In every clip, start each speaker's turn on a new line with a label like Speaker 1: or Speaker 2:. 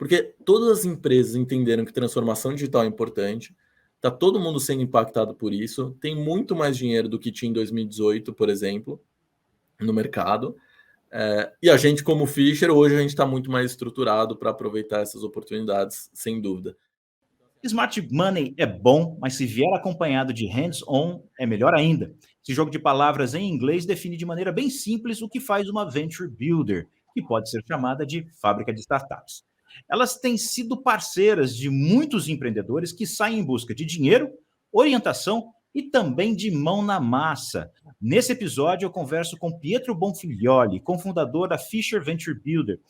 Speaker 1: Porque todas as empresas entenderam que transformação digital é importante, está todo mundo sendo impactado por isso, tem muito mais dinheiro do que tinha em 2018, por exemplo, no mercado. E a gente, como Fisher, hoje a gente está muito mais estruturado para aproveitar essas oportunidades, sem dúvida.
Speaker 2: Smart Money é bom, mas se vier acompanhado de hands-on, é melhor ainda. Esse jogo de palavras em inglês define de maneira bem simples o que faz uma Venture Builder, que pode ser chamada de fábrica de startups. Elas têm sido parceiras de muitos empreendedores que saem em busca de dinheiro, orientação e também de mão na massa. Nesse episódio, eu converso com Pietro Bonfiglioli, cofundador da Fisher Venture Builder.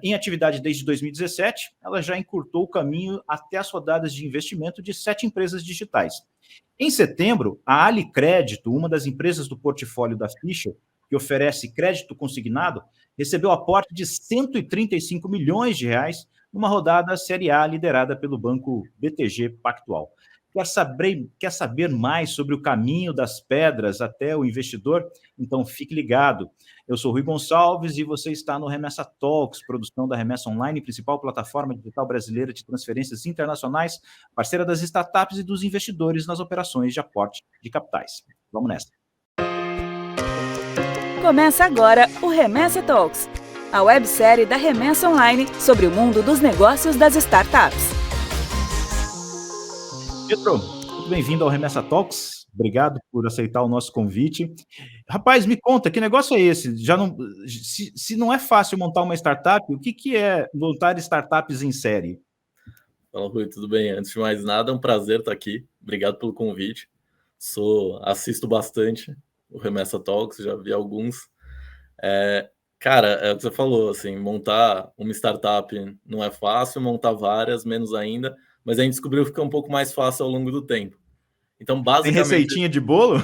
Speaker 2: Em atividade desde 2017, ela já encurtou o caminho até as rodadas de investimento de 7 empresas digitais. Em setembro, a Ali Crédito, uma das empresas do portfólio da Fisher, que oferece crédito consignado, recebeu aporte de 135 milhões de reais numa rodada Série A liderada pelo banco BTG Pactual. Quer saber mais sobre o caminho das pedras até o investidor? Então fique ligado. Eu sou Rui Gonçalves e você está no Remessa Talks, produção da Remessa Online, principal plataforma digital brasileira de transferências internacionais, parceira das startups e dos investidores nas operações de aporte de capitais. Vamos nessa.
Speaker 3: Começa agora o Remessa Talks, a websérie da Remessa Online sobre o mundo dos negócios das startups.
Speaker 2: Pietro, muito bem-vindo ao Remessa Talks. Obrigado por aceitar o nosso convite. Rapaz, me conta, que negócio é esse? Se não é fácil montar uma startup, o que é montar startups em série?
Speaker 1: Fala, Rui, tudo bem? Antes de mais nada, é um prazer estar aqui. Obrigado pelo convite. Assisto bastante o Remessa Talks, já vi alguns. Cara, é o que você falou, assim, montar uma startup não é fácil, montar várias, menos ainda, mas a gente descobriu que fica um pouco mais fácil ao longo do tempo. Então, basicamente...
Speaker 2: Tem receitinha de bolo?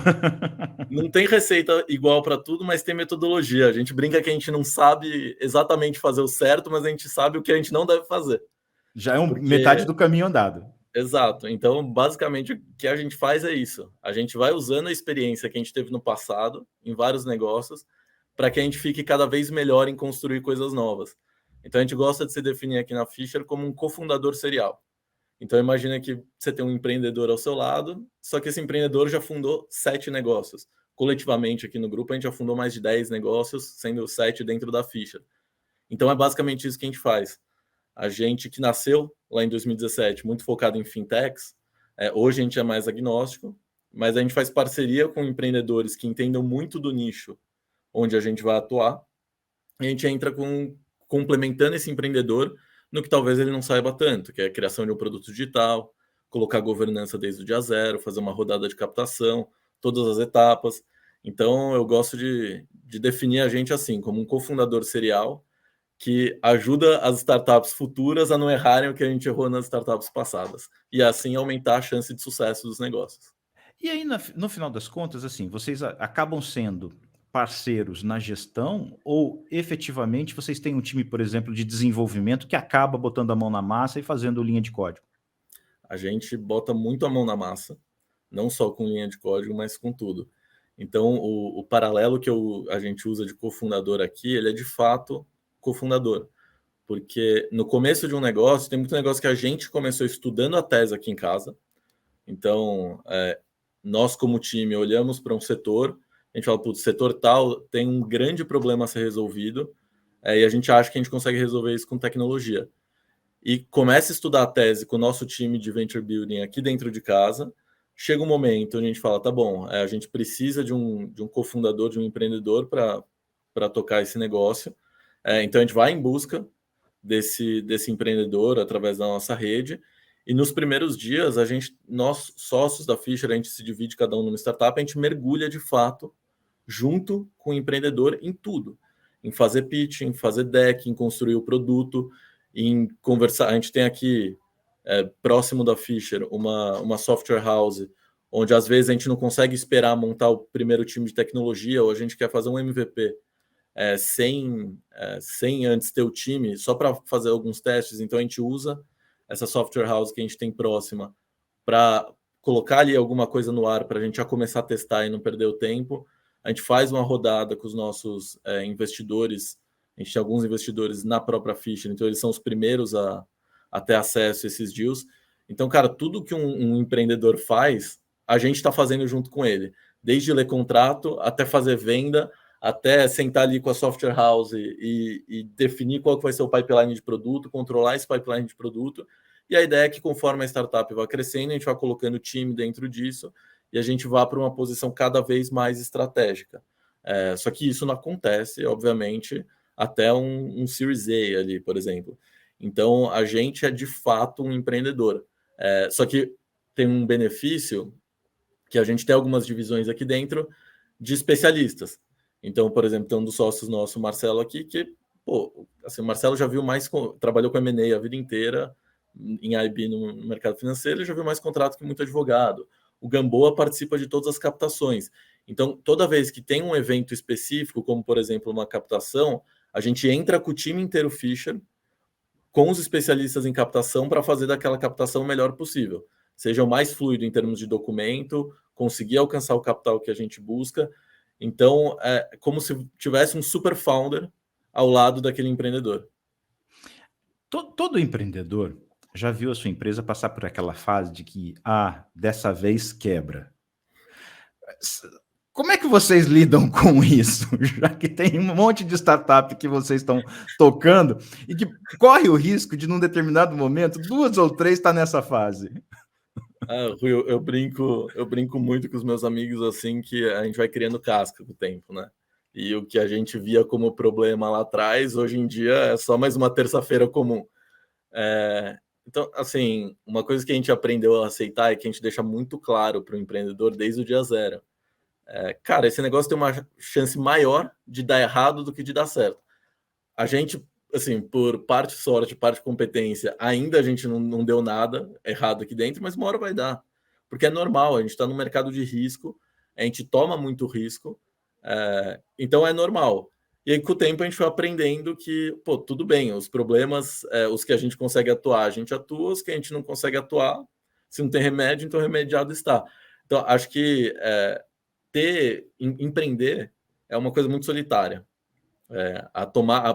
Speaker 1: Não tem receita igual para tudo, mas tem metodologia. A gente brinca que a gente não sabe exatamente fazer o certo, mas a gente sabe o que a gente não deve fazer.
Speaker 2: Já é metade do caminho andado.
Speaker 1: Exato. Então, basicamente, o que a gente faz é isso. A gente vai usando a experiência que a gente teve no passado, em vários negócios, para que a gente fique cada vez melhor em construir coisas novas. Então, a gente gosta de se definir aqui na Fisher como um cofundador serial. Então, imagina que você tem um empreendedor ao seu lado, só que esse empreendedor já fundou 7 negócios. Coletivamente, aqui no grupo, a gente já fundou mais de 10 negócios, sendo 7 dentro da Fisher. Então, é basicamente isso que a gente faz. A gente que nasceu lá em 2017, muito focado em fintechs, hoje a gente é mais agnóstico, mas a gente faz parceria com empreendedores que entendam muito do nicho onde a gente vai atuar, e a gente entra complementando esse empreendedor no que talvez ele não saiba tanto, que é a criação de um produto digital, colocar governança desde o dia zero, fazer uma rodada de captação, todas as etapas. Então, eu gosto de definir a gente assim, como um cofundador serial que ajuda as startups futuras a não errarem o que a gente errou nas startups passadas, e assim aumentar a chance de sucesso dos negócios.
Speaker 2: E aí, no final das contas, assim, vocês acabam sendo parceiros na gestão ou efetivamente vocês têm um time, por exemplo, de desenvolvimento que acaba botando a mão na massa e fazendo linha de código?
Speaker 1: A gente bota muito a mão na massa, não só com linha de código, mas com tudo. Então, o paralelo que a gente usa de cofundador aqui, ele é de fato cofundador. Porque no começo de um negócio, tem muito negócio que a gente começou estudando a tese aqui em casa. Então, nós como time olhamos para um setor, a gente fala, putz, setor tal tem um grande problema a ser resolvido, e a gente acha que a gente consegue resolver isso com tecnologia. E começa a estudar a tese com o nosso time de Venture Building aqui dentro de casa. Chega um momento onde a gente fala, tá bom, a gente precisa de um cofundador, de um empreendedor para tocar esse negócio. Então a gente vai em busca desse empreendedor através da nossa rede. E nos primeiros dias, nós sócios da Fisher, a gente se divide cada um numa startup, a gente mergulha de fato junto com o empreendedor em tudo. Em fazer pitch, em fazer deck, em construir o produto, em conversar. A gente tem aqui, próximo da Fisher, uma software house, onde às vezes a gente não consegue esperar montar o primeiro time de tecnologia, ou a gente quer fazer um MVP sem antes ter o time, só para fazer alguns testes. Então a gente usa essa software house que a gente tem próxima para colocar ali alguma coisa no ar para a gente já começar a testar e não perder o tempo. A gente faz uma rodada com os nossos investidores A gente tem alguns investidores na própria Fisher, então eles são os primeiros a ter acesso a esses deals. Então, cara, tudo que um empreendedor faz, a gente está fazendo junto com ele. Desde ler contrato, até fazer venda, até sentar ali com a software house e definir qual que vai ser o pipeline de produto, controlar esse pipeline de produto. E a ideia é que conforme a startup vai crescendo, a gente vai colocando time dentro disso e a gente vá para uma posição cada vez mais estratégica. Só que isso não acontece, obviamente, até um Series A ali, por exemplo. Então, a gente é de fato um empreendedor. Só que tem um benefício que a gente tem algumas divisões aqui dentro de especialistas. Então, por exemplo, tem um dos sócios nosso, o Marcelo, aqui, que, assim, o Marcelo já viu mais, trabalhou com M&A a vida inteira, em IB no mercado financeiro, ele já viu mais contrato que muito advogado. O Gamboa participa de todas as captações. Então, toda vez que tem um evento específico, como, por exemplo, uma captação, a gente entra com o time inteiro Fisher, com os especialistas em captação, para fazer daquela captação o melhor possível. Seja o mais fluido em termos de documento, conseguir alcançar o capital que a gente busca. Então, é como se tivesse um super founder ao lado daquele empreendedor.
Speaker 2: Todo empreendedor já viu a sua empresa passar por aquela fase de que, dessa vez quebra. Como é que vocês lidam com isso? Já que tem um monte de startup que vocês estão tocando e que corre o risco de, num determinado momento, 2 ou 3 estar nessa fase.
Speaker 1: Rui, eu brinco muito com os meus amigos assim, que a gente vai criando casca com o tempo, né? E o que a gente via como problema lá atrás, hoje em dia é só mais uma terça-feira comum. Então, assim, uma coisa que a gente aprendeu a aceitar é que a gente deixa muito claro para o empreendedor desde o dia zero. Cara, esse negócio tem uma chance maior de dar errado do que de dar certo. A gente, assim, por parte sorte, parte competência, ainda a gente não deu nada errado aqui dentro, mas uma hora vai dar. Porque é normal, a gente está no mercado de risco, a gente toma muito risco, então é normal. E aí, com o tempo, a gente foi aprendendo que, tudo bem, os problemas, os que a gente consegue atuar, a gente atua, os que a gente não consegue atuar, se não tem remédio, então remediado está. Então, acho que empreender é uma coisa muito solitária.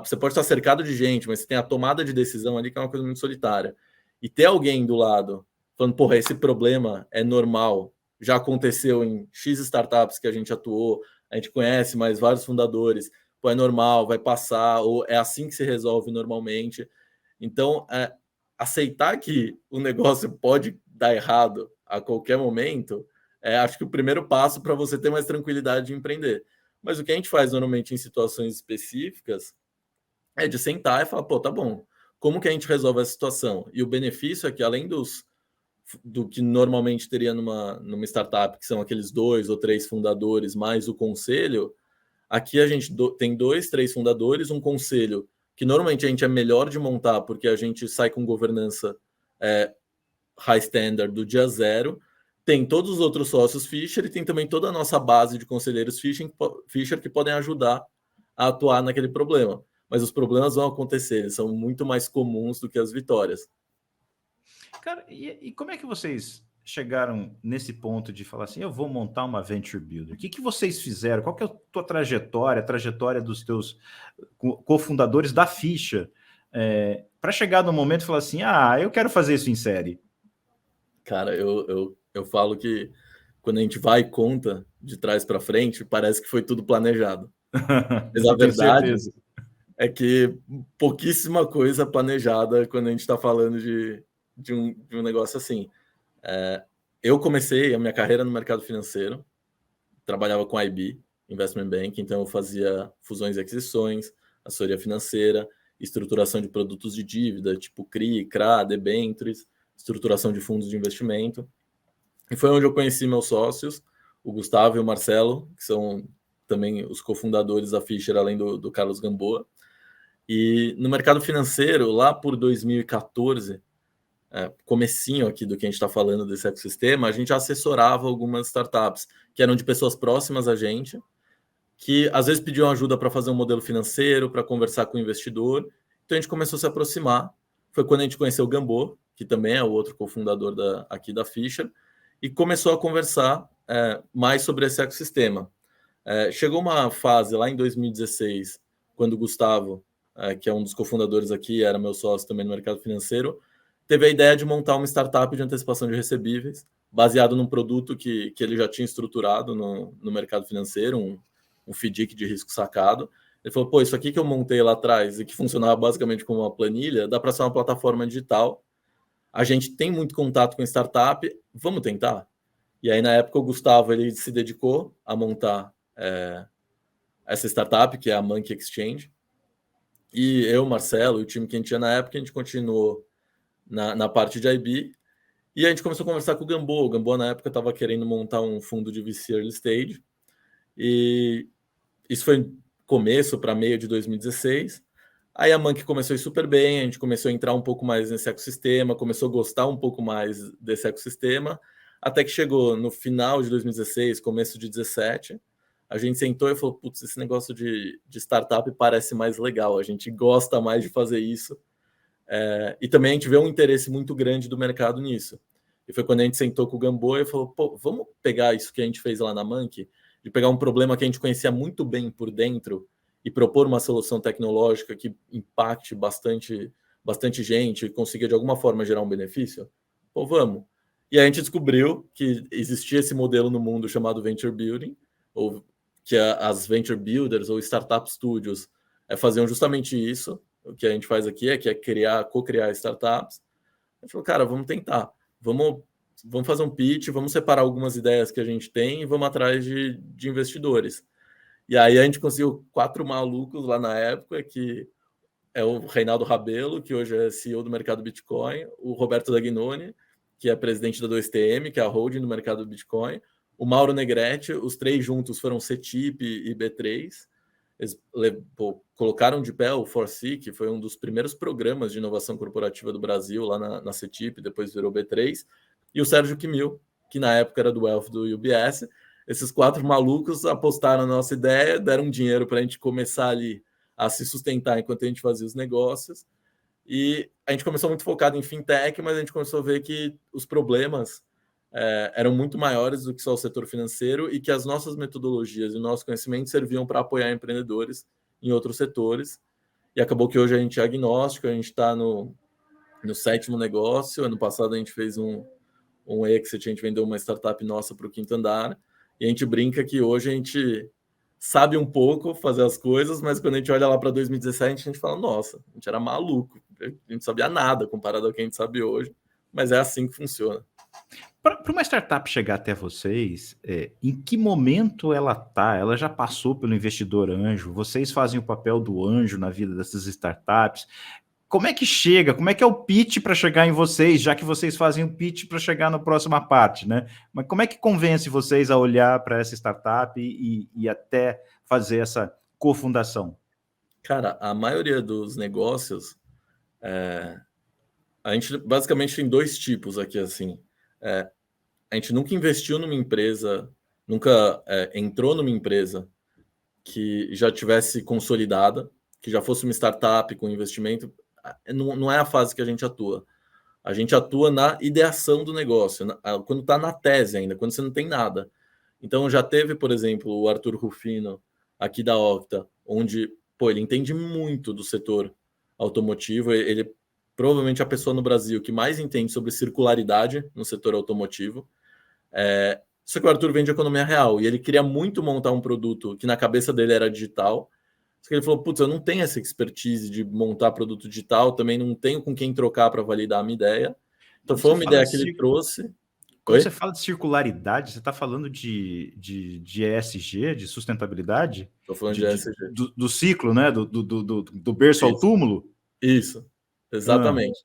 Speaker 1: Você pode estar cercado de gente, mas você tem a tomada de decisão ali que é uma coisa muito solitária. E ter alguém do lado falando, esse problema é normal, já aconteceu em X startups que a gente atuou, a gente conhece mais vários fundadores, é normal, vai passar, ou é assim que se resolve normalmente. Então, aceitar que o negócio pode dar errado a qualquer momento, acho que o primeiro passo para você ter mais tranquilidade de empreender. Mas o que a gente faz normalmente em situações específicas é de sentar e falar, tá bom, como que a gente resolve essa situação? E o benefício é que, além do que normalmente teria numa startup, que são aqueles 2 ou 3 fundadores, mais o conselho, aqui a gente tem 2, 3 fundadores, um conselho, que normalmente a gente é melhor de montar, porque a gente sai com governança high standard do dia zero, tem todos os outros sócios Fisher e tem também toda a nossa base de conselheiros Fisher que podem ajudar a atuar naquele problema. Mas os problemas vão acontecer, eles são muito mais comuns do que as vitórias.
Speaker 2: Cara, e como é que vocês chegaram nesse ponto de falar assim, eu vou montar uma Venture Builder? O que vocês fizeram? Qual que é a tua trajetória, a trajetória dos teus cofundadores da Fisher, para chegar no momento e falar assim, eu quero fazer isso em série?
Speaker 1: Cara, eu falo que quando a gente vai e conta de trás para frente, parece que foi tudo planejado. Mas a verdade é que pouquíssima coisa planejada quando a gente está falando de um negócio assim. Eu comecei a minha carreira no mercado financeiro, trabalhava com IB, Investment Bank, então eu fazia fusões e aquisições, assessoria financeira, estruturação de produtos de dívida, tipo CRI, CRA, debêntures, estruturação de fundos de investimento. E foi onde eu conheci meus sócios, o Gustavo e o Marcelo, que são também os cofundadores da Fisher, além do Carlos Gamboa. E no mercado financeiro, lá por 2014, comecinho aqui do que a gente está falando desse ecossistema, a gente assessorava algumas startups que eram de pessoas próximas a gente, que às vezes pediam ajuda para fazer um modelo financeiro, para conversar com o investidor. Então a gente começou a se aproximar. Foi quando a gente conheceu o Gamboa, que também é o outro cofundador aqui da Fisher, e começou a conversar mais sobre esse ecossistema. Chegou uma fase lá em 2016, quando o Gustavo que é um dos cofundadores aqui, era meu sócio também no mercado financeiro, teve a ideia de montar uma startup de antecipação de recebíveis, baseado num produto que ele já tinha estruturado no mercado financeiro, um FDIC de risco sacado. Ele falou, pô, isso aqui que eu montei lá atrás e que funcionava basicamente como uma planilha, dá para ser uma plataforma digital. A gente tem muito contato com startup, vamos tentar? E aí, na época, o Gustavo ele se dedicou a montar essa startup, que é a Monkey Exchange. E eu, Marcelo, e o time que a gente tinha na época, a gente continuou na parte de IB. E a gente começou a conversar com o Gamboa. O Gamboa, na época, estava querendo montar um fundo de VC Early Stage. E isso foi começo para meio de 2016. Aí a Monkey começou a ir super bem, a gente começou a entrar um pouco mais nesse ecossistema, começou a gostar um pouco mais desse ecossistema, até que chegou no final de 2016, começo de 2017, a gente sentou e falou, putz, esse negócio de startup parece mais legal, a gente gosta mais de fazer isso. E também a gente vê um interesse muito grande do mercado nisso. E foi quando a gente sentou com o Gamboa e falou, pô, vamos pegar isso que a gente fez lá na Monkey, de pegar um problema que a gente conhecia muito bem por dentro e propor uma solução tecnológica que impacte bastante gente e consiga de alguma forma gerar um benefício? Pô, vamos. E a gente descobriu que existia esse modelo no mundo chamado Venture Building, ou que as Venture Builders ou Startup Studios faziam justamente isso. O que a gente faz aqui que é co-criar startups. A gente falou, cara, vamos tentar. Vamos fazer um pitch, vamos separar algumas ideias que a gente tem e vamos atrás de investidores. E aí a gente conseguiu 4 malucos lá na época, que é o Reinaldo Rabelo, que hoje é CEO do mercado Bitcoin, o Roberto Dagnoni, que é presidente da 2TM, que é a holding do mercado Bitcoin, o Mauro Negretti, os 3 juntos foram CETIP e B3. Eles colocaram de pé o ForSee, que foi um dos primeiros programas de inovação corporativa do Brasil, lá na CETIP, depois virou B3, e o Sérgio Quimil, que na época era do Wealth do UBS. Esses 4 malucos apostaram na nossa ideia, deram dinheiro para a gente começar ali a se sustentar enquanto a gente fazia os negócios. E a gente começou muito focado em fintech, mas a gente começou a ver que os problemas eram muito maiores do que só o setor financeiro e que as nossas metodologias e o nosso conhecimento serviam para apoiar empreendedores em outros setores. E acabou que hoje a gente é agnóstico, a gente está no 7º negócio. Ano passado a gente fez um exit, a gente vendeu uma startup nossa para o 5º andar. E a gente brinca que hoje a gente sabe um pouco fazer as coisas, mas quando a gente olha lá para 2017, a gente fala, nossa, a gente era maluco, a gente não sabia nada comparado ao que a gente sabe hoje, mas é assim que funciona.
Speaker 2: Para uma startup chegar até vocês, em que momento ela está? Ela já passou pelo investidor anjo? Vocês fazem o papel do anjo na vida dessas startups? Como é que chega? Como é que é o pitch para chegar em vocês, já que vocês fazem o pitch para chegar na próxima parte, né? Mas como é que convence vocês a olhar para essa startup e até fazer essa cofundação?
Speaker 1: Cara, a maioria dos negócios, a gente basicamente tem 2 tipos aqui, assim. A gente nunca investiu numa empresa, nunca entrou numa empresa que já tivesse consolidada, que já fosse uma startup com investimento. Não é a fase que a gente atua. A gente atua na ideação do negócio, quando está na tese ainda, quando você não tem nada. Então já teve, por exemplo, o Arthur Rufino, aqui da Octa, onde ele entende muito do setor automotivo. Ele provavelmente é a pessoa no Brasil que mais entende sobre circularidade no setor automotivo. Só que o Arthur vende economia real e ele queria muito montar um produto que na cabeça dele era digital. Só que ele falou, putz, eu não tenho essa expertise de montar produto digital, também não tenho com quem trocar para validar a minha ideia. Então foi uma ideia que ele trouxe.
Speaker 2: Quando você fala de circularidade, você está falando de ESG, de sustentabilidade?
Speaker 1: Estou falando de ESG.
Speaker 2: Do ciclo, né? Do berço ao túmulo?
Speaker 1: Isso, exatamente.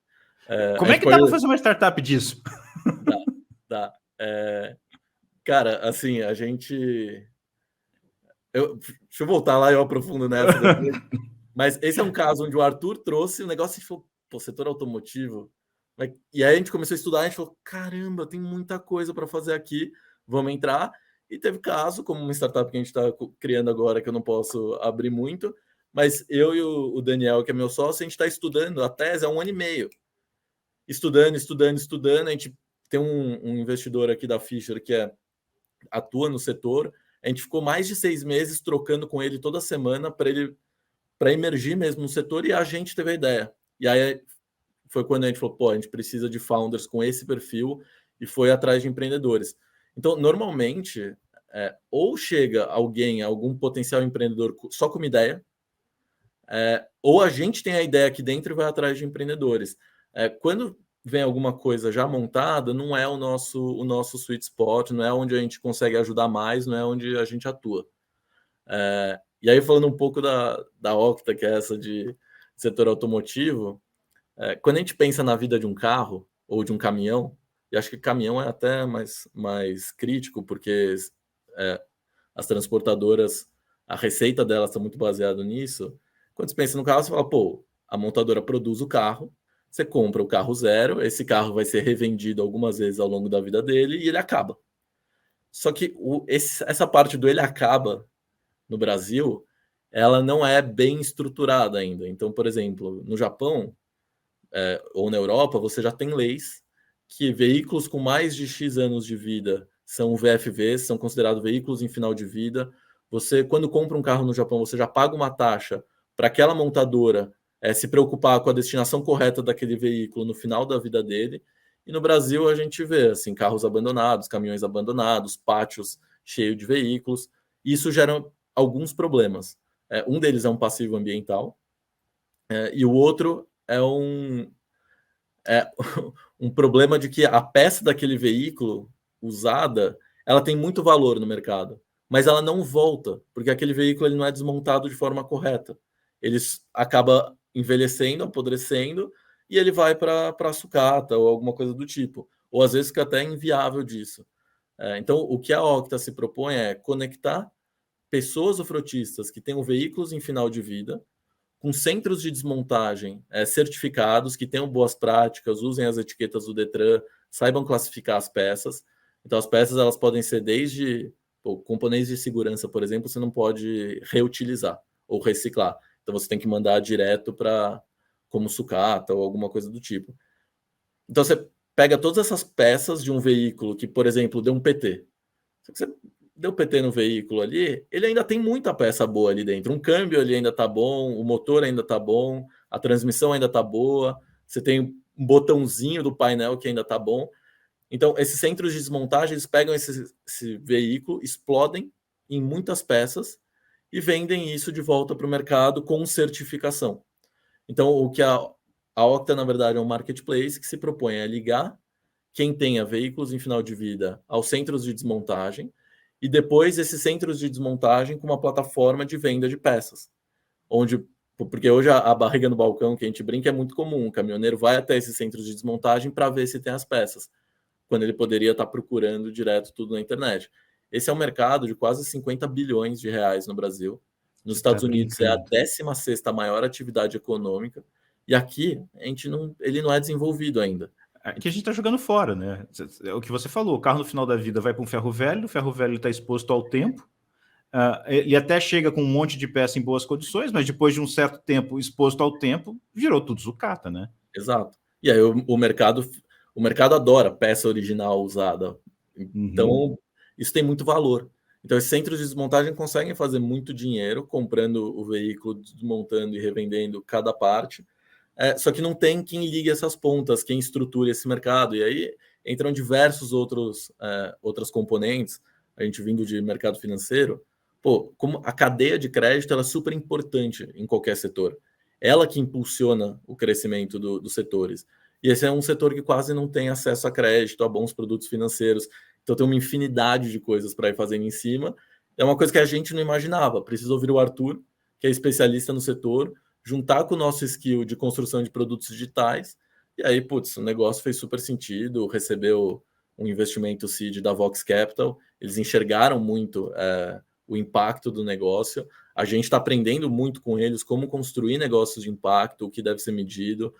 Speaker 2: Como é que dá para fazer uma startup disso?
Speaker 1: Dá. Cara, assim, a gente... Deixa eu voltar lá e eu aprofundo nessa depois. Mas esse é um caso onde o Arthur trouxe o negócio e falou, pô, setor automotivo. E aí a gente começou a estudar, a gente falou, caramba, tem muita coisa para fazer aqui, vamos entrar. E teve caso, como uma startup que a gente está criando agora, que eu não posso abrir muito, mas eu e o Daniel, que é meu sócio, a gente está estudando a tese há 1 ano e meio. Estudando. A gente tem um investidor aqui da Fisher que atua no setor. A gente ficou mais de 6 meses trocando com ele toda semana para ele para emergir mesmo no setor, e a gente teve a ideia. E aí foi quando a gente falou, pô, a gente precisa de founders com esse perfil, e foi atrás de empreendedores. Então, normalmente, ou chega alguém, algum potencial empreendedor só com uma ideia, ou a gente tem a ideia aqui dentro e vai atrás de empreendedores. Quando vem alguma coisa já montada, não é o nosso sweet spot, não é onde a gente consegue ajudar mais, não é onde a gente atua. E aí, falando um pouco da Octa, que é essa de setor automotivo, quando a gente pensa na vida de um carro ou de um caminhão, e acho que caminhão é até mais crítico, porque as transportadoras, a receita delas está muito baseada nisso. Quando você pensa no carro, você fala, pô, a montadora produz o carro, você compra o carro zero, esse carro vai ser revendido algumas vezes ao longo da vida dele e ele acaba. Só que essa parte do ele acaba no Brasil, ela não é bem estruturada ainda. Então, por exemplo, no Japão ou na Europa, você já tem leis que veículos com mais de X anos de vida são VFVs, são considerados veículos em final de vida. Você, quando compra um carro no Japão, você já paga uma taxa para aquela montadora se preocupar com a destinação correta daquele veículo no final da vida dele. E no Brasil a gente vê assim, carros abandonados, caminhões abandonados, pátios cheios de veículos. Isso gera alguns problemas. Um deles é um passivo ambiental, e o outro é um problema de que a peça daquele veículo usada, ela tem muito valor no mercado, mas ela não volta, porque aquele veículo ele não é desmontado de forma correta. Ele acaba envelhecendo, apodrecendo, e ele vai para sucata ou alguma coisa do tipo. Ou às vezes fica até inviável disso. Então, o que a Octa se propõe é conectar pessoas ou frotistas que tenham veículos em final de vida, com centros de desmontagem certificados, que tenham boas práticas, usem as etiquetas do Detran, saibam classificar as peças. Então, as peças elas podem ser desde componentes de segurança, por exemplo, você não pode reutilizar ou reciclar. Então, você tem que mandar direto para como sucata ou alguma coisa do tipo. Então, você pega todas essas peças de um veículo que, por exemplo, deu um PT. Você deu PT no veículo ali, ele ainda tem muita peça boa ali dentro. Um câmbio ali ainda tá bom, o motor ainda tá bom, a transmissão ainda tá boa, você tem um botãozinho do painel que ainda tá bom. Então, esses centros de desmontagem, eles pegam esse veículo, explodem em muitas peças e vendem isso de volta para o mercado com certificação. Então, o que a Octa, na verdade, é um marketplace que se propõe a ligar quem tenha veículos em final de vida aos centros de desmontagem, e depois esses centros de desmontagem com uma plataforma de venda de peças, porque hoje a barriga no balcão que a gente brinca é muito comum, o caminhoneiro vai até esses centros de desmontagem para ver se tem as peças, quando ele poderia estar procurando direto tudo na internet. Esse é um mercado de quase 50 bilhões de reais no Brasil. Nos Estados Unidos é a 16ª maior atividade econômica, e aqui ele não é desenvolvido ainda.
Speaker 2: Que a gente está jogando fora, né? É o que você falou, o carro no final da vida vai para um ferro velho, o ferro velho está exposto ao tempo, ele até chega com um monte de peça em boas condições, mas depois de um certo tempo exposto ao tempo, virou tudo sucata, né?
Speaker 1: Exato. E aí o mercado adora peça original usada. Então, isso tem muito valor. Então, esses centros de desmontagem conseguem fazer muito dinheiro comprando o veículo, desmontando e revendendo cada parte. Só que não tem quem ligue essas pontas, quem estruture esse mercado. E aí entram diversos outras componentes, a gente vindo de mercado financeiro. Como a cadeia de crédito ela é super importante em qualquer setor. Ela que impulsiona o crescimento dos setores. E esse é um setor que quase não tem acesso a crédito, a bons produtos financeiros. Então tem uma infinidade de coisas para ir fazendo em cima. É uma coisa que a gente não imaginava. Precisa ouvir o Arthur, que é especialista no setor, juntar com o nosso skill de construção de produtos digitais, e aí, o negócio fez super sentido, recebeu um investimento seed da Vox Capital, eles enxergaram muito o impacto do negócio, a gente está aprendendo muito com eles como construir negócios de impacto, o que deve ser medido,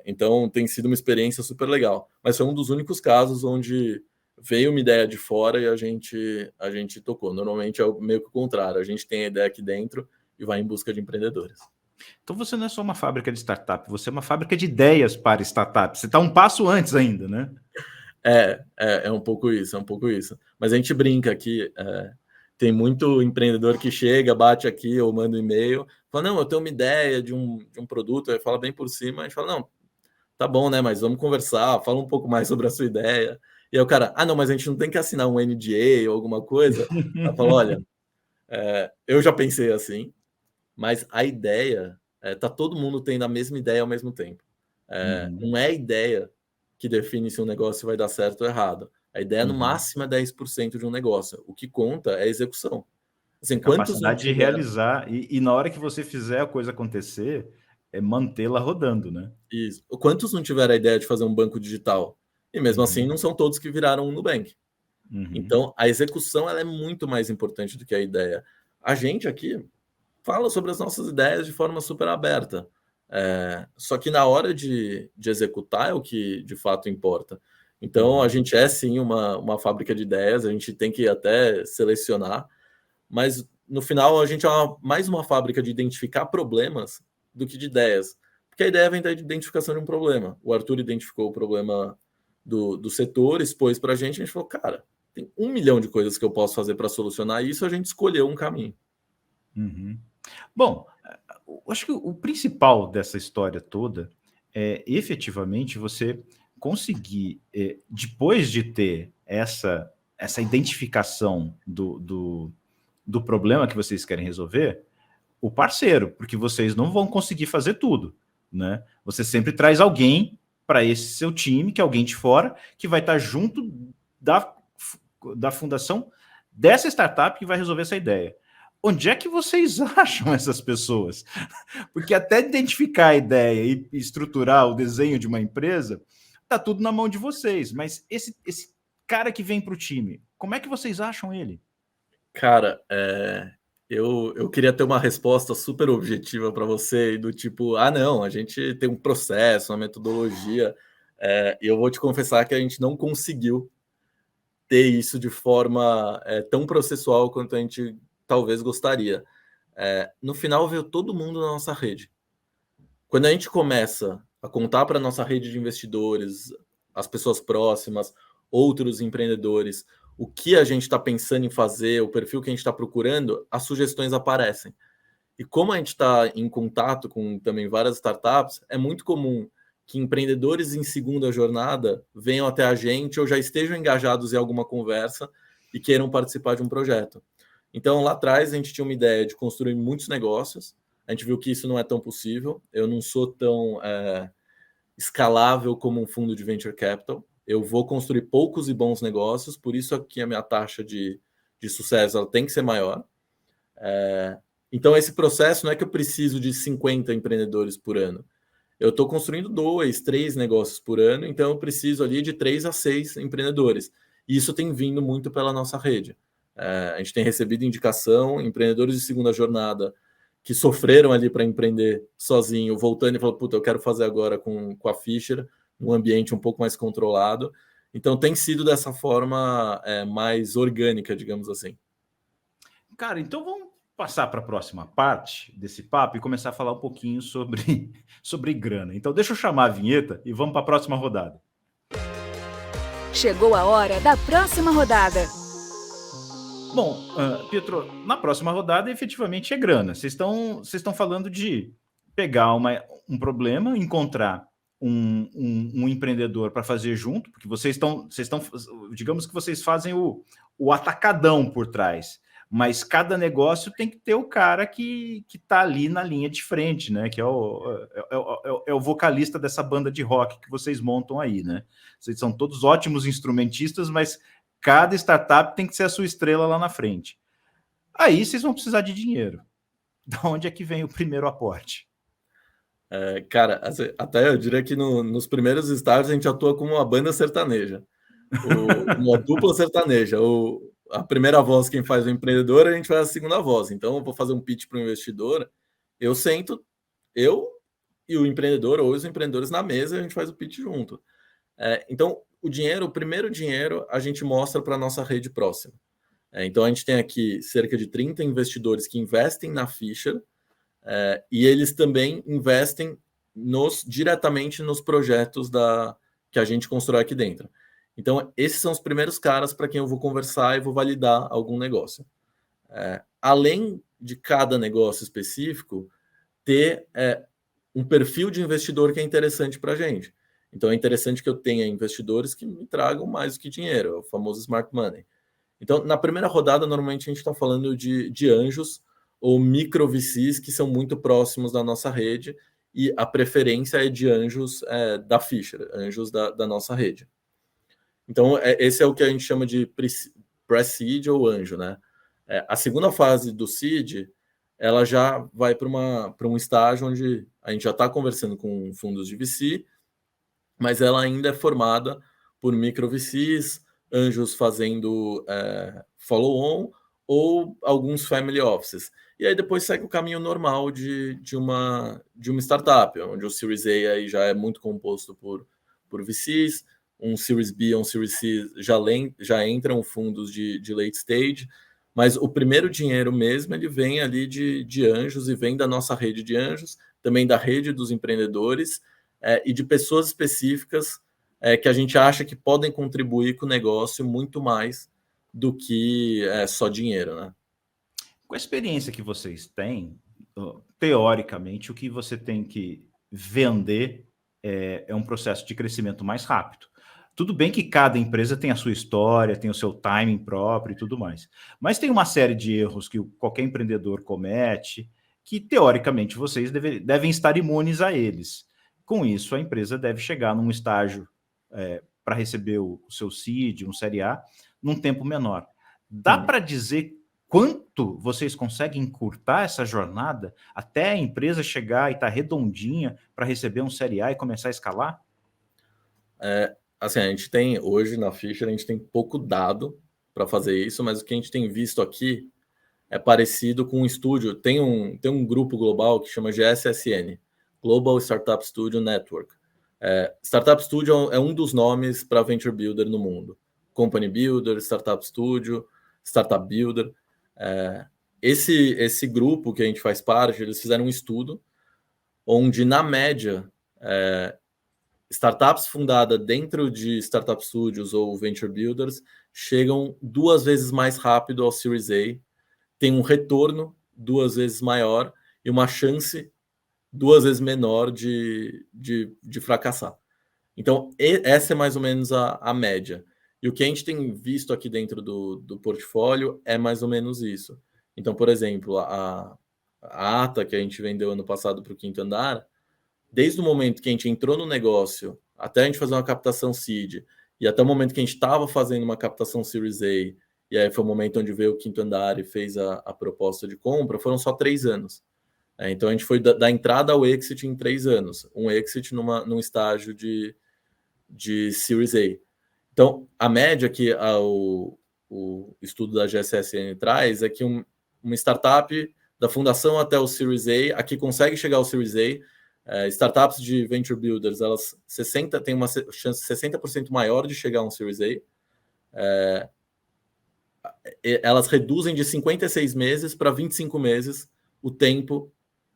Speaker 1: então tem sido uma experiência super legal, mas foi um dos únicos casos onde veio uma ideia de fora e a gente tocou. Normalmente é meio que o contrário, a gente tem a ideia aqui dentro e vai em busca de empreendedores.
Speaker 2: Então você não é só uma fábrica de startup, você é uma fábrica de ideias para startups. Você está um passo antes ainda, né?
Speaker 1: É um pouco isso, Mas a gente brinca aqui Tem muito empreendedor que chega, bate aqui ou manda um e-mail, fala, não, eu tenho uma ideia de um produto, aí fala bem por cima, a gente fala, não, tá bom, né, mas vamos conversar, fala um pouco mais sobre a sua ideia. E aí o cara, não, mas a gente não tem que assinar um NDA ou alguma coisa? Ela fala, olha, eu já pensei assim, mas a ideia, tá todo mundo tendo a mesma ideia ao mesmo tempo. Não é a ideia que define se um negócio vai dar certo ou errado. A ideia, no máximo, é 10% de um negócio. O que conta é a execução. Assim, quantos não
Speaker 2: Capacidade de
Speaker 1: tiveram?
Speaker 2: realizar, e na hora que você fizer a coisa acontecer, é mantê-la rodando, né?
Speaker 1: Isso. Quantos não tiveram a ideia de fazer um banco digital? E mesmo assim, não são todos que viraram um Nubank. Então, a execução ela é muito mais importante do que a ideia. A gente aqui fala sobre as nossas ideias de forma super aberta. Só que na hora de executar é o que de fato importa. Então, a gente é sim uma fábrica de ideias, a gente tem que até selecionar, mas no final a gente é mais uma fábrica de identificar problemas do que de ideias. Porque a ideia vem da identificação de um problema. O Arthur identificou o problema do setor, expôs para a gente falou, cara, tem 1 milhão de coisas que eu posso fazer para solucionar isso, a gente escolheu um caminho.
Speaker 2: Bom, eu acho que o principal dessa história toda é efetivamente você conseguir, depois de ter essa identificação do problema que vocês querem resolver, o parceiro, porque vocês não vão conseguir fazer tudo, né? Você sempre traz alguém para esse seu time, que é alguém de fora, que vai estar junto da fundação dessa startup que vai resolver essa ideia. Onde é que vocês acham essas pessoas? Porque até identificar a ideia e estruturar o desenho de uma empresa, tá tudo na mão de vocês. Mas esse cara que vem para o time, como é que vocês acham ele?
Speaker 1: Cara, eu queria ter uma resposta super objetiva para você, do tipo, não, a gente tem um processo, uma metodologia, e eu vou te confessar que a gente não conseguiu ter isso de forma tão processual quanto a gente talvez gostaria. No final, veio todo mundo na nossa rede. Quando a gente começa a contar para a nossa rede de investidores, as pessoas próximas, outros empreendedores, o que a gente está pensando em fazer, o perfil que a gente está procurando, as sugestões aparecem. E como a gente está em contato com também várias startups, é muito comum que empreendedores em segunda jornada venham até a gente ou já estejam engajados em alguma conversa e queiram participar de um projeto. Então, lá atrás, a gente tinha uma ideia de construir muitos negócios. A gente viu que isso não é tão possível. Eu não sou tão escalável como um fundo de venture capital. Eu vou construir poucos e bons negócios, por isso aqui a minha taxa de sucesso ela tem que ser maior. Então, esse processo não é que eu preciso de 50 empreendedores por ano. Eu estou construindo 2, 3 negócios por ano, então eu preciso ali de 3 a 6 empreendedores. E isso tem vindo muito pela nossa rede. A gente tem recebido indicação, empreendedores de segunda jornada que sofreram ali para empreender sozinho, voltando e falando, puta, eu quero fazer agora com a Fisher, num ambiente um pouco mais controlado. Então tem sido dessa forma mais orgânica, digamos assim.
Speaker 2: Cara, então vamos passar para a próxima parte desse papo e começar a falar um pouquinho sobre grana. Então deixa eu chamar a vinheta e vamos para a próxima rodada.
Speaker 3: Chegou a hora da próxima rodada.
Speaker 2: Bom, Pietro, na próxima rodada efetivamente é grana. Vocês estão falando de pegar um problema, encontrar um empreendedor para fazer junto, porque vocês estão, digamos que vocês fazem o atacadão por trás, mas cada negócio tem que ter o cara que está ali na linha de frente, né? Que é o vocalista dessa banda de rock que vocês montam aí, né? Vocês são todos ótimos instrumentistas, mas cada startup tem que ser a sua estrela lá na frente. Aí vocês vão precisar de dinheiro. Da onde é que vem o primeiro aporte?
Speaker 1: Cara, até eu diria que nos primeiros estágios a gente atua como uma banda sertaneja, uma dupla sertaneja. A primeira voz quem faz o empreendedor, a gente faz a segunda voz. Então eu vou fazer um pitch para o investidor, eu sento, eu e o empreendedor ou os empreendedores na mesa, a gente faz o pitch junto. Então o primeiro dinheiro a gente mostra para a nossa rede próxima. Então a gente tem aqui cerca de 30 investidores que investem na Fisher, e eles também investem diretamente nos projetos que a gente constrói aqui dentro. Então, esses são os primeiros caras para quem eu vou conversar e vou validar algum negócio. além de cada negócio específico, ter um perfil de investidor que é interessante para a gente. Então, é interessante que eu tenha investidores que me tragam mais do que dinheiro, é o famoso smart money. Então, na primeira rodada, normalmente a gente está falando de anjos ou micro VCs que são muito próximos da nossa rede, e a preferência é de anjos da Fisher, anjos da nossa rede. Então, esse é o que a gente chama de pre-seed ou anjo, né? A segunda fase do seed, ela já vai para um estágio onde a gente já está conversando com fundos de VC, mas ela ainda é formada por micro VCs, anjos fazendo follow-on ou alguns family offices. E aí depois segue o caminho normal de uma startup, onde o Series A aí já é muito composto por VCs, um Series B ou um Series C já entram fundos de late stage, mas o primeiro dinheiro mesmo ele vem ali de anjos e vem da nossa rede de anjos, também da rede dos empreendedores e de pessoas específicas que a gente acha que podem contribuir com o negócio muito mais do que só dinheiro, né?
Speaker 2: Com a experiência que vocês têm, teoricamente, o que você tem que vender é um processo de crescimento mais rápido. Tudo bem que cada empresa tem a sua história, tem o seu timing próprio e tudo mais. Mas tem uma série de erros que qualquer empreendedor comete, que teoricamente vocês devem estar imunes a eles. Com isso, a empresa deve chegar num estágio para receber o seu seed, um série A, num tempo menor. Dá para dizer quanto vocês conseguem encurtar essa jornada até a empresa chegar e estar redondinha para receber um série A e começar a escalar?
Speaker 1: Assim, a gente tem, hoje na Fisher, a gente tem pouco dado para fazer isso, mas o que a gente tem visto aqui é parecido com um estúdio. Tem um grupo global que chama GSSN, Global Startup Studio Network. Startup Studio é um dos nomes para Venture Builder no mundo. Company Builder, Startup Studio, Startup Builder. Esse grupo que a gente faz parte, eles fizeram um estudo onde, na média, startups fundadas dentro de Startup Studios ou Venture Builders chegam 2 vezes mais rápido ao Series A, tem um retorno 2 vezes maior e uma chance 2 vezes menor de fracassar. Então, essa é mais ou menos a média. E o que a gente tem visto aqui dentro do portfólio é mais ou menos isso. Então, por exemplo, a ATA que a gente vendeu ano passado para o Quinto Andar, desde o momento que a gente entrou no negócio, até a gente fazer uma captação seed, e até o momento que a gente estava fazendo uma captação Series A, e aí foi o momento onde veio o Quinto Andar e fez a proposta de compra, foram só 3 anos. Então a gente foi da entrada ao exit em 3 anos, um exit num estágio de Series A. Então, a média que o estudo da GSSN traz é que uma startup da fundação até o Series A, aqui consegue chegar ao Series A, startups de Venture Builders, elas têm uma chance 60% maior de chegar a um Series A. Elas reduzem de 56 meses para 25 meses o tempo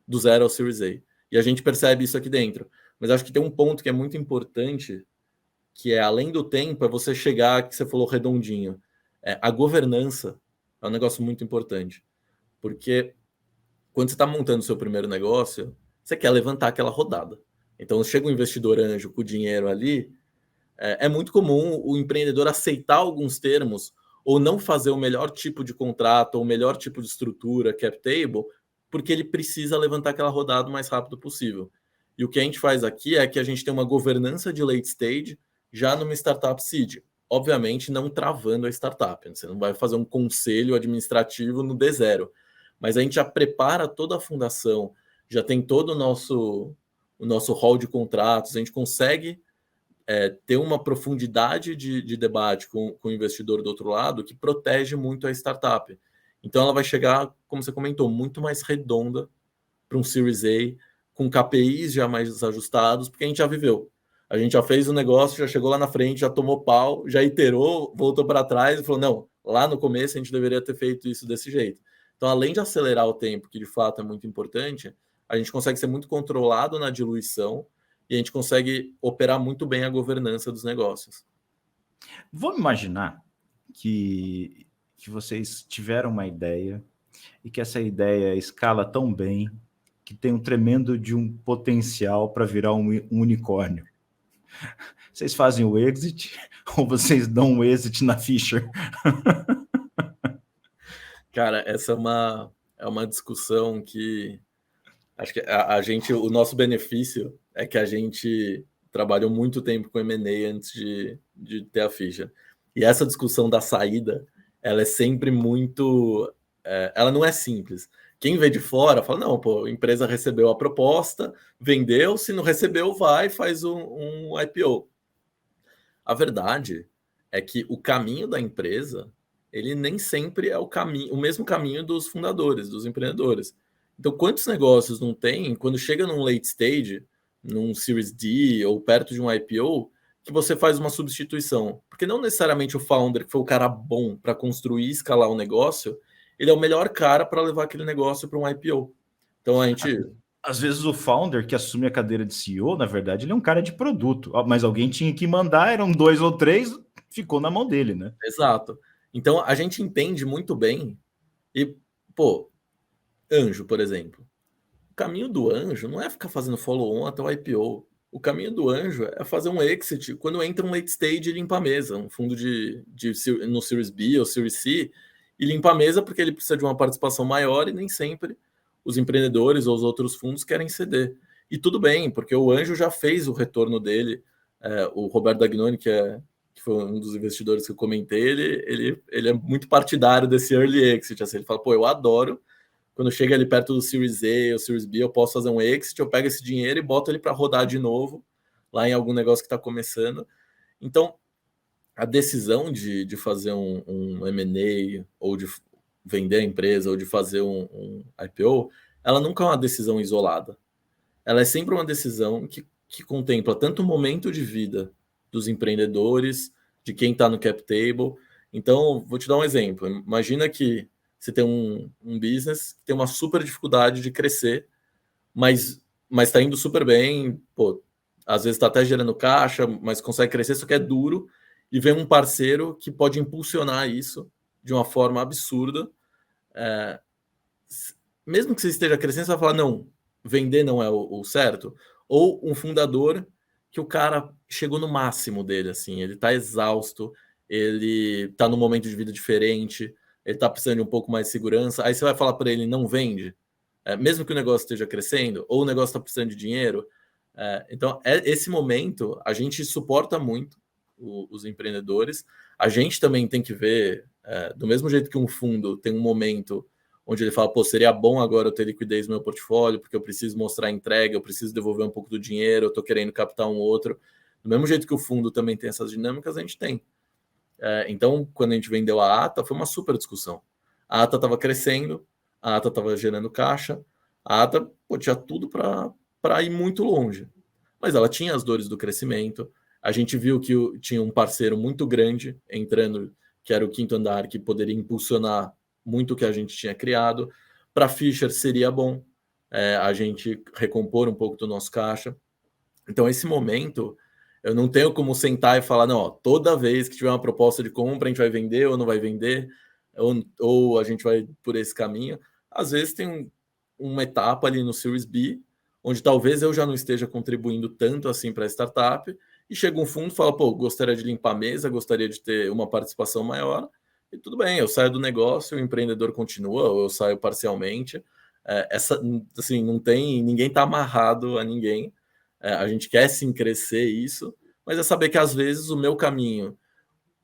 Speaker 1: do zero ao Series A. E a gente percebe isso aqui dentro. Mas acho que tem um ponto que é muito importante, que é, além do tempo, é você chegar, que você falou redondinho. A governança é um negócio muito importante. Porque quando você está montando o seu primeiro negócio, você quer levantar aquela rodada. Então, chega um investidor anjo com o dinheiro ali, é muito comum o empreendedor aceitar alguns termos ou não fazer o melhor tipo de contrato ou o melhor tipo de estrutura, cap table, porque ele precisa levantar aquela rodada o mais rápido possível. E o que a gente faz aqui é que a gente tem uma governança de late stage já numa startup seed. Obviamente, não travando a startup. Você não vai fazer um conselho administrativo no D0. Mas a gente já prepara toda a fundação, já tem todo o nosso hall de contratos, a gente consegue ter uma profundidade de debate com o investidor do outro lado que protege muito a startup. Então ela vai chegar, como você comentou, muito mais redonda para um Series A, com KPIs já mais ajustados, porque a gente já viveu. A gente já fez o negócio, já chegou lá na frente, já tomou pau, já iterou, voltou para trás e falou, não, lá no começo a gente deveria ter feito isso desse jeito. Então, além de acelerar o tempo, que de fato é muito importante, a gente consegue ser muito controlado na diluição e a gente consegue operar muito bem a governança dos negócios.
Speaker 2: Vamos imaginar que que vocês tiveram uma ideia e que essa ideia escala tão bem que tem um tremendo de um potencial para virar um unicórnio. Vocês fazem o exit ou vocês dão um exit na Fisher?
Speaker 1: Cara, essa é uma discussão que acho que a gente, o nosso benefício é que a gente trabalhou muito tempo com M&A antes de ter a Fisher. E essa discussão da saída, ela é sempre muito... ela não é simples. Quem vê de fora fala, não, pô, a empresa recebeu a proposta, vendeu, se não recebeu, vai e faz um IPO. A verdade é que o caminho da empresa, ele nem sempre é o mesmo caminho dos fundadores, dos empreendedores. Então, quantos negócios não tem, quando chega num late stage, num Series D ou perto de um IPO, que você faz uma substituição? Porque não necessariamente o founder, que foi o cara bom para construir e escalar o negócio, ele é o melhor cara para levar aquele negócio para um IPO. Então, a gente...
Speaker 2: Às vezes o founder que assume a cadeira de CEO, na verdade, ele é um cara de produto, mas alguém tinha que mandar, eram 2 ou 3, ficou na mão dele, né?
Speaker 1: Exato. Então, a gente entende muito bem e, pô, anjo, por exemplo. O caminho do anjo não é ficar fazendo follow-on até o IPO. O caminho do anjo é fazer um exit quando entra um late stage e limpa a mesa, um fundo no Series B ou Series C, e limpa a mesa porque ele precisa de uma participação maior e nem sempre os empreendedores ou os outros fundos querem ceder. E tudo bem, porque o anjo já fez o retorno dele. O Roberto Dagnoni, que foi um dos investidores que eu comentei, ele é muito partidário desse early exit. Assim, ele fala, pô, eu adoro quando chega ali perto do Series A ou Series B, eu posso fazer um exit, eu pego esse dinheiro e boto ele para rodar de novo lá em algum negócio que está começando. Então, a decisão de fazer um M&A ou de vender a empresa ou de fazer um IPO, ela nunca é uma decisão isolada. Ela é sempre uma decisão que contempla tanto o momento de vida dos empreendedores, de quem está no cap table. Então, vou te dar um exemplo. Imagina que você tem um business que tem uma super dificuldade de crescer, mas está indo super bem, pô, às vezes está até gerando caixa, mas consegue crescer, só que é duro, e vem um parceiro que pode impulsionar isso de uma forma absurda. Mesmo que você esteja crescendo, você vai falar, não, vender não é o certo. Ou um fundador que o cara chegou no máximo dele, assim, ele está exausto, ele está num momento de vida diferente, ele está precisando de um pouco mais de segurança, aí você vai falar para ele, não vende, mesmo que o negócio esteja crescendo, ou o negócio está precisando de dinheiro. Então, esse momento, a gente suporta muito os empreendedores, a gente também tem que ver, do mesmo jeito que um fundo tem um momento onde ele fala, pô, seria bom agora eu ter liquidez no meu portfólio, porque eu preciso mostrar a entrega, eu preciso devolver um pouco do dinheiro, eu estou querendo captar um outro. Do mesmo jeito que o fundo também tem essas dinâmicas, a gente tem. Então, quando a gente vendeu a ATA, foi uma super discussão. A ATA estava crescendo, a ATA estava gerando caixa, a ATA tinha tudo para ir muito longe. Mas ela tinha as dores do crescimento. A gente viu que tinha um parceiro muito grande entrando, que era o Quinto Andar, que poderia impulsionar muito o que a gente tinha criado. Para a Fisher seria bom a gente recompor um pouco do nosso caixa. Então, esse momento, eu não tenho como sentar e falar, não, ó, toda vez que tiver uma proposta de compra, a gente vai vender ou não vai vender, ou a gente vai por esse caminho. Às vezes tem uma etapa ali no Series B, onde talvez eu já não esteja contribuindo tanto assim para a startup, e chega um fundo e fala, pô, gostaria de limpar a mesa, gostaria de ter uma participação maior, e tudo bem, eu saio do negócio, o empreendedor continua, ou eu saio parcialmente. Assim, não tem, ninguém está amarrado a ninguém. A gente quer sim crescer isso, mas é saber que às vezes o meu caminho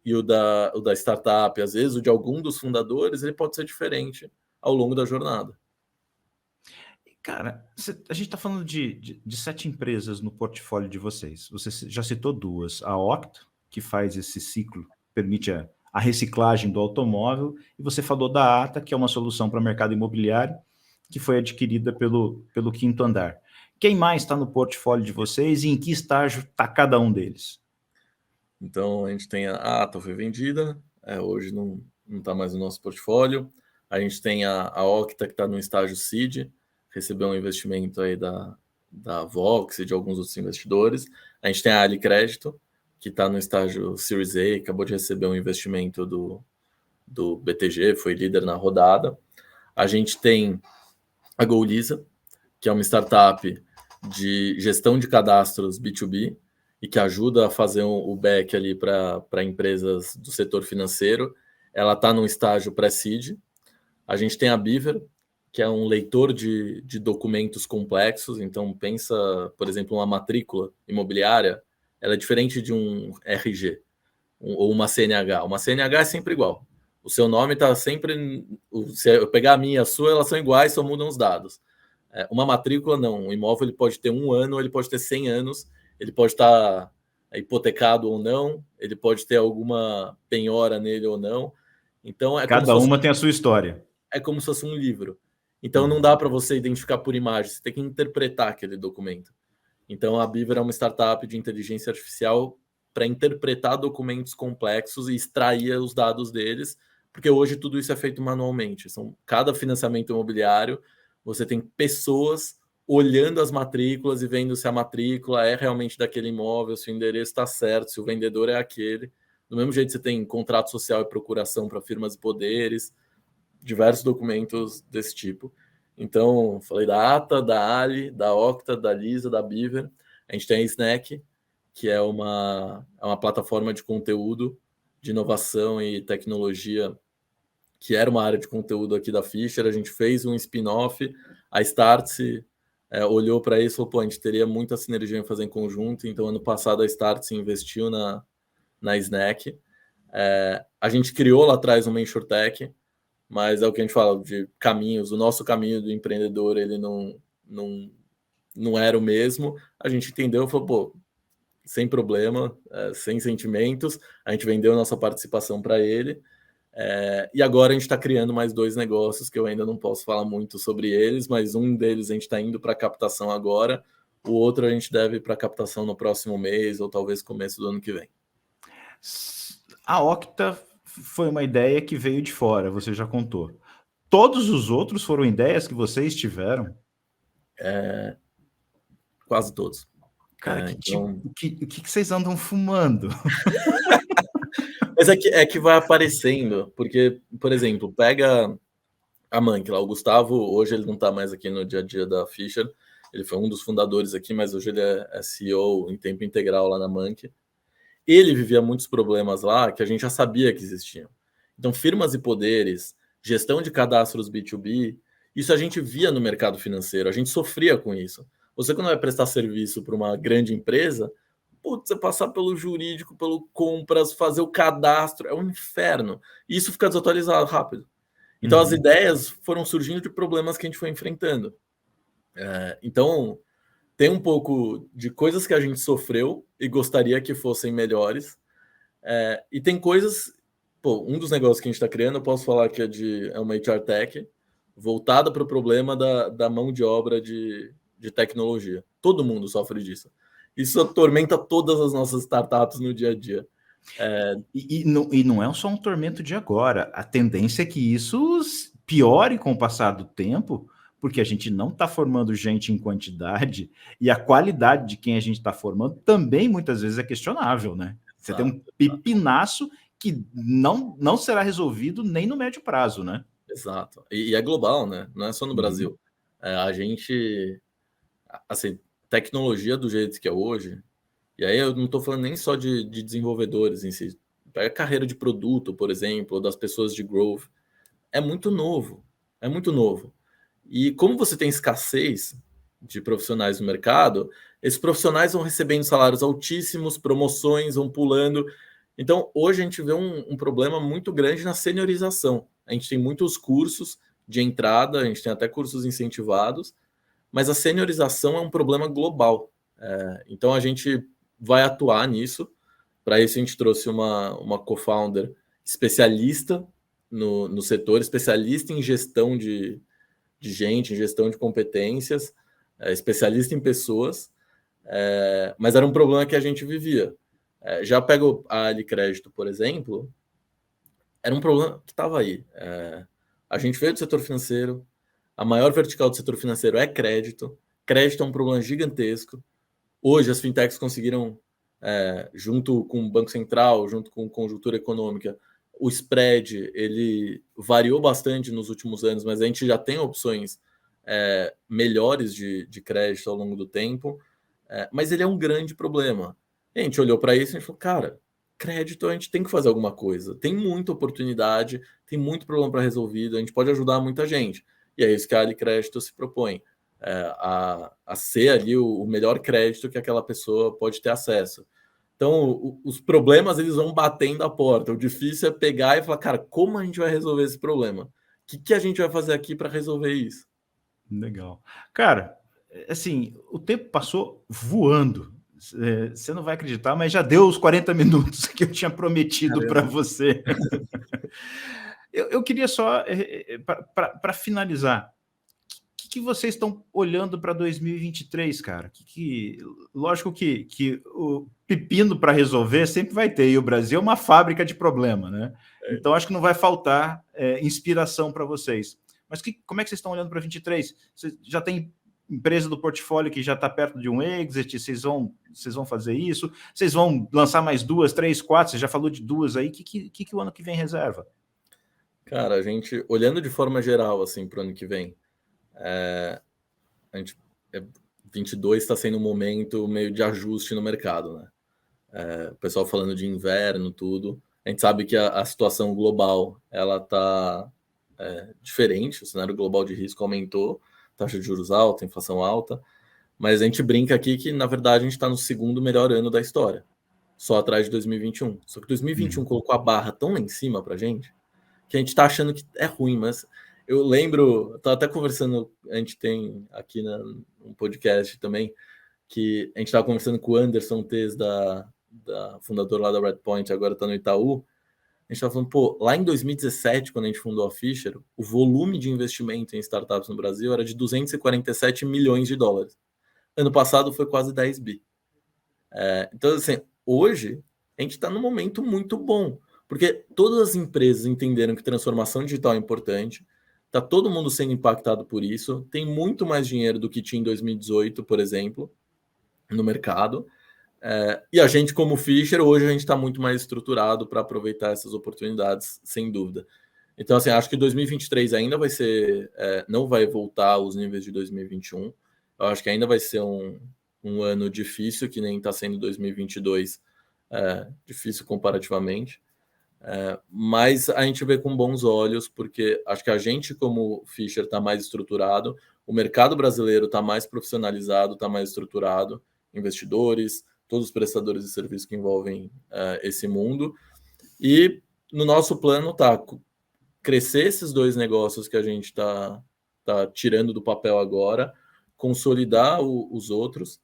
Speaker 1: e o da startup, às vezes o de algum dos fundadores, ele pode ser diferente ao longo da jornada.
Speaker 2: Cara, a gente está falando de 7 empresas no portfólio de vocês. Você já citou 2. A Octo, que faz esse ciclo, permite a reciclagem do automóvel, e você falou da ATA, que é uma solução para o mercado imobiliário, que foi adquirida pelo Quinto Andar. Quem mais está no portfólio de vocês e em que estágio está cada um deles?
Speaker 1: Então, a gente tem a ATA foi vendida, hoje não está mais no nosso portfólio. A gente tem a Octa, que está no estágio seed, recebeu um investimento aí da Vox e de alguns outros investidores. A gente tem a Ali Crédito, que está no estágio Series A, acabou de receber um investimento do do BTG, foi líder na rodada. A gente tem a GoLisa, que é uma startup de gestão de cadastros B2B e que ajuda a fazer o back ali para empresas do setor financeiro. Ela está num estágio pré-seed. A gente tem a Beaver, que é um leitor de documentos complexos. Então, pensa, por exemplo, uma matrícula imobiliária, ela é diferente de um RG ou uma CNH. Uma CNH é sempre igual. O seu nome está sempre... Se eu pegar a minha e a sua, elas são iguais, só mudam os dados. Uma matrícula, não. Um imóvel ele pode ter 1 ano, ele pode ter 100 anos, ele pode estar hipotecado ou não, ele pode ter alguma penhora nele ou não. Então,
Speaker 2: cada uma tem a sua história.
Speaker 1: É como se fosse um livro. Então, não dá para você identificar por imagem, você tem que interpretar aquele documento. Então, a Beaver é uma startup de inteligência artificial para interpretar documentos complexos e extrair os dados deles, porque hoje tudo isso é feito manualmente. Cada financiamento imobiliário, você tem pessoas olhando as matrículas e vendo se a matrícula é realmente daquele imóvel, se o endereço está certo, se o vendedor é aquele. Do mesmo jeito, você tem contrato social e procuração para firmas e poderes, diversos documentos desse tipo. Então, falei da ATA, da Ali, da Octa, da Lisa, da Beaver. A gente tem a Snack, que é uma plataforma de conteúdo, de inovação e tecnologia, que era uma área de conteúdo aqui da Fisher. A gente fez um spin-off, a Startse olhou para isso e falou, pô, a gente teria muita sinergia em fazer em conjunto. Então, ano passado, a Startse investiu na Snack. A gente criou lá atrás uma InsurTech, mas é o que a gente fala de caminhos. O nosso caminho do empreendedor, ele não era o mesmo. A gente entendeu e falou, pô, sem problema, sem sentimentos. A gente vendeu nossa participação para ele. E agora a gente está criando mais 2 negócios que eu ainda não posso falar muito sobre eles, mas um deles a gente está indo para captação agora, o outro a gente deve ir para captação no próximo mês ou talvez começo do ano que vem.
Speaker 2: A Octa foi uma ideia que veio de fora, você já contou. Todos os outros foram ideias que vocês tiveram?
Speaker 1: Quase todos.
Speaker 2: Cara, o que vocês andam fumando?
Speaker 1: Mas é que vai aparecendo, porque, por exemplo, pega a Mank lá, o Gustavo, hoje ele não está mais aqui no dia a dia da Fisher, ele foi um dos fundadores aqui, mas hoje ele é CEO em tempo integral lá na Mank. Ele vivia muitos problemas lá que a gente já sabia que existiam. Então, firmas e poderes, gestão de cadastros B2B, isso a gente via no mercado financeiro, a gente sofria com isso. Você, quando vai prestar serviço para uma grande empresa, putz, você passar pelo jurídico, pelo compras, fazer o cadastro, é um inferno. E isso fica desatualizado rápido. Então, as ideias foram surgindo de problemas que a gente foi enfrentando. Então, tem um pouco de coisas que a gente sofreu e gostaria que fossem melhores. E tem coisas... Pô, um dos negócios que a gente está criando, eu posso falar que é uma HR Tech, voltada para o problema da mão de obra de tecnologia. Todo mundo sofre disso. Isso atormenta todas as nossas startups no dia a dia.
Speaker 2: E não é só um tormento de agora. A tendência é que isso piore com o passar do tempo, porque a gente não está formando gente em quantidade e a qualidade de quem a gente está formando também muitas vezes é questionável, né? Você tem um pepinaço que não será resolvido nem no médio prazo, né?
Speaker 1: Exato. E é global, né? Não é só no Brasil. A gente... Assim, tecnologia do jeito que é hoje, e aí eu não estou falando nem só de desenvolvedores em si. Pega a carreira de produto, por exemplo, ou das pessoas de growth. É muito novo. É muito novo. E como você tem escassez de profissionais no mercado, esses profissionais vão recebendo salários altíssimos, promoções vão pulando. Então, hoje a gente vê um problema muito grande na seniorização. A gente tem muitos cursos de entrada, a gente tem até cursos incentivados, mas a seniorização é um problema global. Então, a gente vai atuar nisso. Para isso, a gente trouxe uma co-founder especialista no setor, especialista em gestão de gente, em gestão de competências, especialista em pessoas, mas era um problema que a gente vivia. Já pego a Ali Crédito, por exemplo, era um problema que estava aí. A gente veio do setor financeiro, a maior vertical do setor financeiro é crédito. Crédito é um problema gigantesco. Hoje, as fintechs conseguiram, junto com o Banco Central, junto com conjuntura econômica, O spread, ele variou bastante nos últimos anos, mas a gente já tem opções melhores de crédito ao longo do tempo, mas ele é um grande problema. A gente olhou para isso e a gente falou, cara, crédito a gente tem que fazer alguma coisa. Tem muita oportunidade, tem muito problema para resolvido, a gente pode ajudar muita gente. E é isso que a Ali Crédito se propõe, a ser ali o melhor crédito que aquela pessoa pode ter acesso. Então, os problemas, eles vão batendo a porta. O difícil é pegar e falar, cara, como a gente vai resolver esse problema? O que a gente vai fazer aqui para resolver isso?
Speaker 2: Legal. Cara, assim, o tempo passou voando. Você não vai acreditar, mas já deu os 40 minutos que eu tinha prometido para você. Eu queria só, para finalizar, o que vocês estão olhando para 2023, cara? Lógico que o pepino para resolver sempre vai ter, e o Brasil é uma fábrica de problema, né? Então, acho que não vai faltar inspiração para vocês. Mas como é que vocês estão olhando para 2023? Você já tem empresa do portfólio que já está perto de um exit? Vocês vão fazer isso? Vocês vão lançar mais 2, 3, 4? Você já falou de 2 aí. O que o ano que vem reserva?
Speaker 1: Cara, a gente, olhando de forma geral, assim, para o ano que vem, a gente, 22 está sendo um momento meio de ajuste no mercado, né? O pessoal falando de inverno, tudo. A gente sabe que a situação global, ela está diferente, o cenário global de risco aumentou, taxa de juros alta, inflação alta, mas a gente brinca aqui que, na verdade, a gente está no segundo melhor ano da história, só atrás de 2021. Só que 2021 colocou a barra tão lá em cima para a gente, que a gente está achando que é ruim, mas eu lembro, estava até conversando, a gente tem aqui um podcast também, que a gente estava conversando com o Anderson Tez, da fundador lá da Redpoint, agora está no Itaú. A gente estava falando, pô, lá em 2017, quando a gente fundou a Fisher, o volume de investimento em startups no Brasil era de 247 milhões de dólares. Ano passado foi quase 10 bi. Então, assim, hoje a gente está num momento muito bom, porque todas as empresas entenderam que transformação digital é importante, está todo mundo sendo impactado por isso, tem muito mais dinheiro do que tinha em 2018, por exemplo, no mercado. E a gente, como Fisher, hoje a gente está muito mais estruturado para aproveitar essas oportunidades, sem dúvida. Então, assim, acho que 2023 ainda vai ser, não vai voltar aos níveis de 2021. Eu acho que ainda vai ser um ano difícil, que nem está sendo 2022, difícil comparativamente. Mas a gente vê com bons olhos, porque acho que a gente, como Fisher, está mais estruturado, o mercado brasileiro está mais profissionalizado, está mais estruturado, investidores, todos os prestadores de serviço que envolvem esse mundo. E no nosso plano está crescer esses 2 negócios que a gente está tirando do papel agora, consolidar os outros,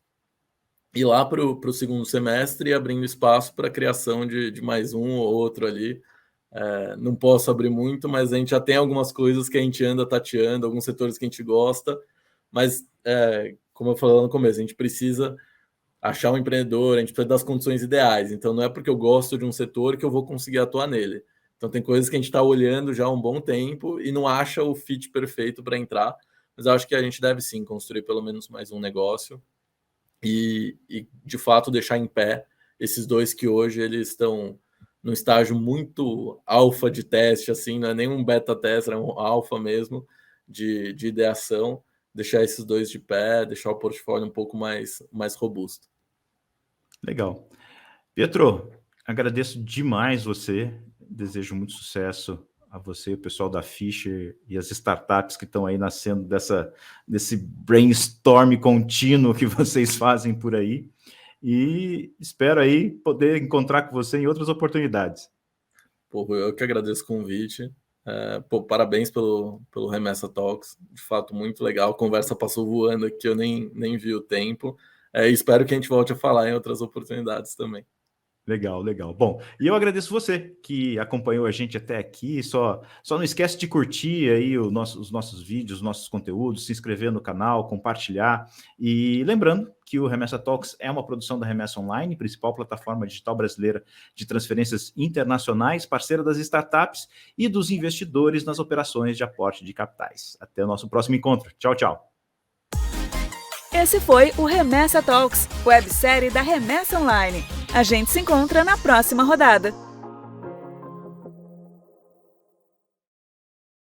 Speaker 1: ir lá para o segundo semestre e abrindo espaço para a criação de mais um ou outro ali. Não posso abrir muito, mas a gente já tem algumas coisas que a gente anda tateando, alguns setores que a gente gosta, mas, como eu falei lá no começo, a gente precisa achar um empreendedor, a gente precisa das condições ideais. Então, não é porque eu gosto de um setor que eu vou conseguir atuar nele. Então, tem coisas que a gente está olhando já há um bom tempo e não acha o fit perfeito para entrar, mas eu acho que a gente deve sim construir pelo menos mais um negócio e de fato deixar em pé esses 2 que hoje eles estão num estágio muito alfa de teste, assim, não é nem um beta teste, é um alfa mesmo de ideação, deixar esses 2 de pé, deixar o portfólio um pouco mais robusto.
Speaker 2: Legal. Pietro, agradeço demais você, desejo muito sucesso a você, o pessoal da Fisher e as startups que estão aí nascendo desse brainstorm contínuo que vocês fazem por aí, e espero aí poder encontrar com você em outras oportunidades.
Speaker 1: Pô, eu que agradeço o convite. Parabéns pelo Remessa Talks, de fato muito legal, a conversa passou voando aqui, eu nem vi o tempo, espero que a gente volte a falar em outras oportunidades também.
Speaker 2: Legal. Bom, e eu agradeço você que acompanhou a gente até aqui. Só não esquece de curtir aí os nossos vídeos, os nossos conteúdos, se inscrever no canal, compartilhar. E lembrando que o Remessa Talks é uma produção da Remessa Online, principal plataforma digital brasileira de transferências internacionais, parceira das startups e dos investidores nas operações de aporte de capitais. Até o nosso próximo encontro. Tchau, tchau.
Speaker 3: Esse foi o Remessa Talks, websérie da Remessa Online. A gente se encontra na próxima rodada.